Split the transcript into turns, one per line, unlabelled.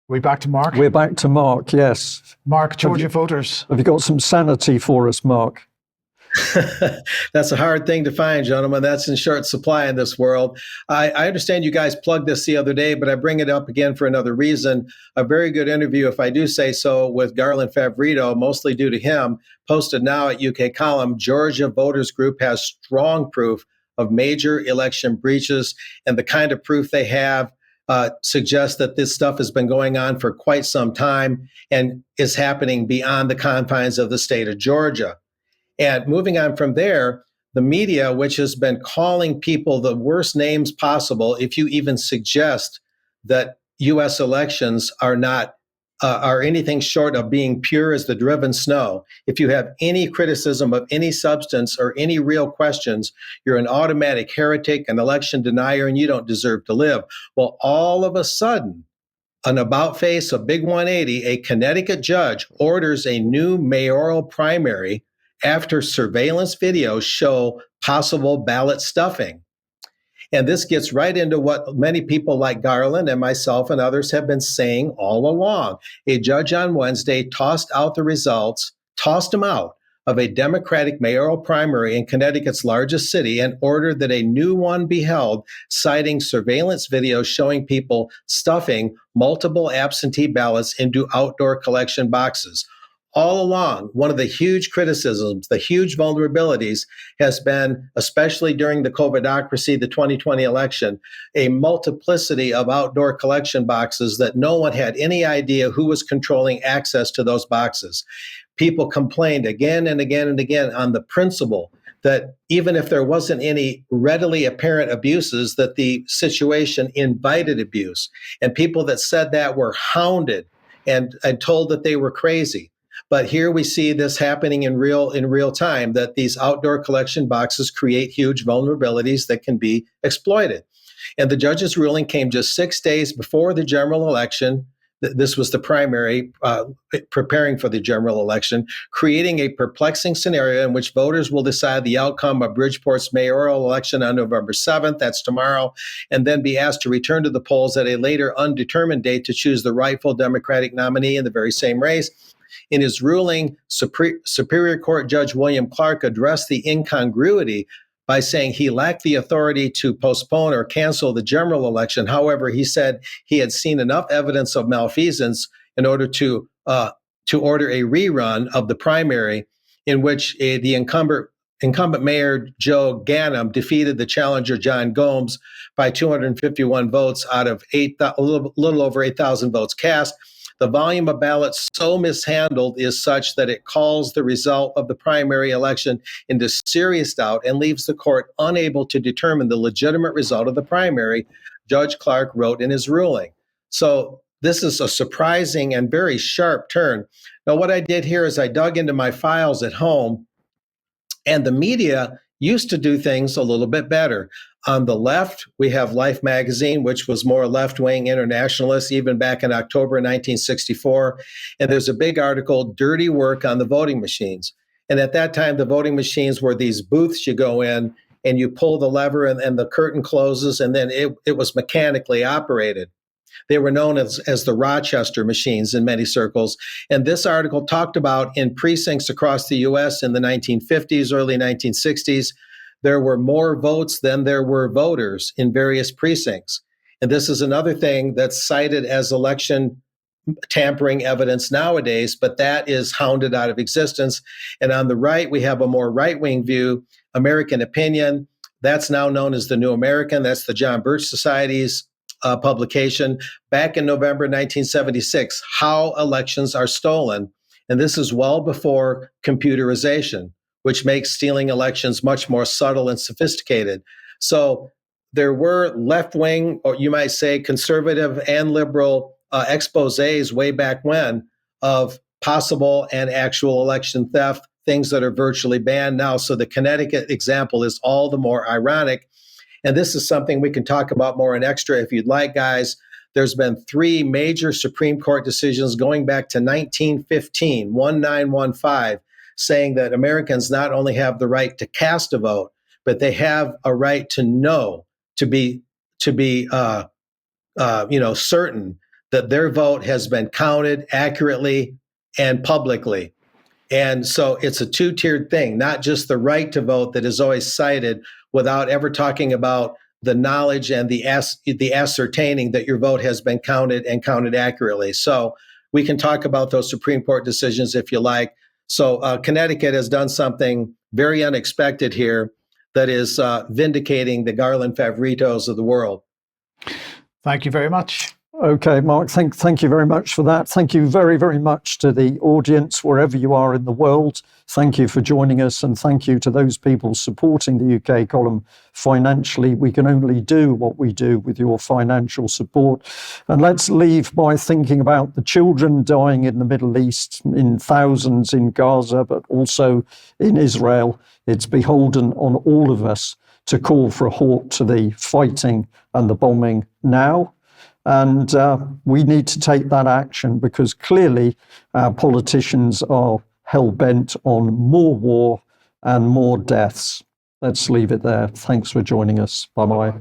We back to Mark?
We're back to Mark, yes.
Mark, Georgia voters.
Have you got some sanity for us, Mark?
That's a hard thing to find, gentlemen. That's in short supply in this world. I understand you guys plugged this the other day, but I bring it up again for another reason. A very good interview, if I do say so, with Garland Favorito, mostly due to him, posted now at UK Column. Georgia Voters Group has strong proof of major election breaches, and the kind of proof they have suggests that this stuff has been going on for quite some time and is happening beyond the confines of the state of Georgia. And moving on from there, the media, which has been calling people the worst names possible, if you even suggest that U.S. elections are anything short of being pure as the driven snow. If you have any criticism of any substance or any real questions, you're an automatic heretic, an election denier, and you don't deserve to live. Well, all of a sudden, an about face, a big 180, a Connecticut judge orders a new mayoral primary after surveillance videos show possible ballot stuffing. And this gets right into what many people like Garland and myself and others have been saying all along. A judge on Wednesday tossed them out of a Democratic mayoral primary in Connecticut's largest city and ordered that a new one be held, citing surveillance videos showing people stuffing multiple absentee ballots into outdoor collection boxes. All along, one of the huge criticisms, the huge vulnerabilities has been, especially during the COVIDocracy, the 2020 election, a multiplicity of outdoor collection boxes that no one had any idea who was controlling access to those boxes. People complained again and again and again on the principle that even if there wasn't any readily apparent abuses, that the situation invited abuse. And people that said that were hounded and told that they were crazy. But here we see this happening in real time, that these outdoor collection boxes create huge vulnerabilities that can be exploited. And the judge's ruling came just 6 days before the general election. This was the primary, preparing for the general election, creating a perplexing scenario in which voters will decide the outcome of Bridgeport's mayoral election on November 7th, that's tomorrow, and then be asked to return to the polls at a later undetermined date to choose the rightful Democratic nominee in the very same race. In his ruling, Superior Court Judge William Clark addressed the incongruity by saying he lacked the authority to postpone or cancel the general election. However, he said he had seen enough evidence of malfeasance in order to order a rerun of the primary in which the incumbent Mayor Joe Ganim defeated the challenger John Gomes by 251 votes out of a little over 8,000 votes cast. The volume of ballots so mishandled is such that it calls the result of the primary election into serious doubt and leaves the court unable to determine the legitimate result of the primary, Judge Clark wrote in his ruling. So this is a surprising and very sharp turn. Now, what I did here is I dug into my files at home, and the media used to do things a little bit better. On the left, we have Life magazine, which was more left-wing internationalist, even back in October 1964. And there's a big article, Dirty Work on the Voting Machines. And at that time, the voting machines were these booths you go in and you pull the lever and the curtain closes, and then it was mechanically operated. They were known as the Rochester machines in many circles. And this article talked about in precincts across the U.S. in the 1950s, early 1960s, there were more votes than there were voters in various precincts. And this is another thing that's cited as election tampering evidence nowadays, but that is hounded out of existence. And on the right, we have a more right-wing view, American Opinion. That's now known as the New American. That's the John Birch Society's publication. Back in November 1976, How Elections Are Stolen. And this is well before computerization, which makes stealing elections much more subtle and sophisticated. So there were left-wing, or you might say conservative and liberal exposés way back when of possible and actual election theft, things that are virtually banned now. So the Connecticut example is all the more ironic. And this is something we can talk about more in extra if you'd like, guys. There's been 3 major Supreme Court decisions going back to 1915, 1915, saying that Americans not only have the right to cast a vote, but they have a right to know, to be certain that their vote has been counted accurately and publicly. And so it's a two-tiered thing, not just the right to vote that is always cited without ever talking about the knowledge and the ascertaining that your vote has been counted and counted accurately. So we can talk about those Supreme Court decisions if you like. So Connecticut has done something very unexpected here that is vindicating the Garland Favritos of the world.
Thank you very much.
Okay, Mark, thank you very much for that. Thank you very, very much to the audience, wherever you are in the world. Thank you for joining us, and thank you to those people supporting the UK column financially. We can only do what we do with your financial support. And let's leave by thinking about the children dying in the Middle East, in thousands in Gaza, but also in Israel. It's beholden on all of us to call for a halt to the fighting and the bombing now. And we need to take that action because clearly our politicians are hell-bent on more war and more deaths. Let's leave it there. Thanks for joining us. Bye-bye.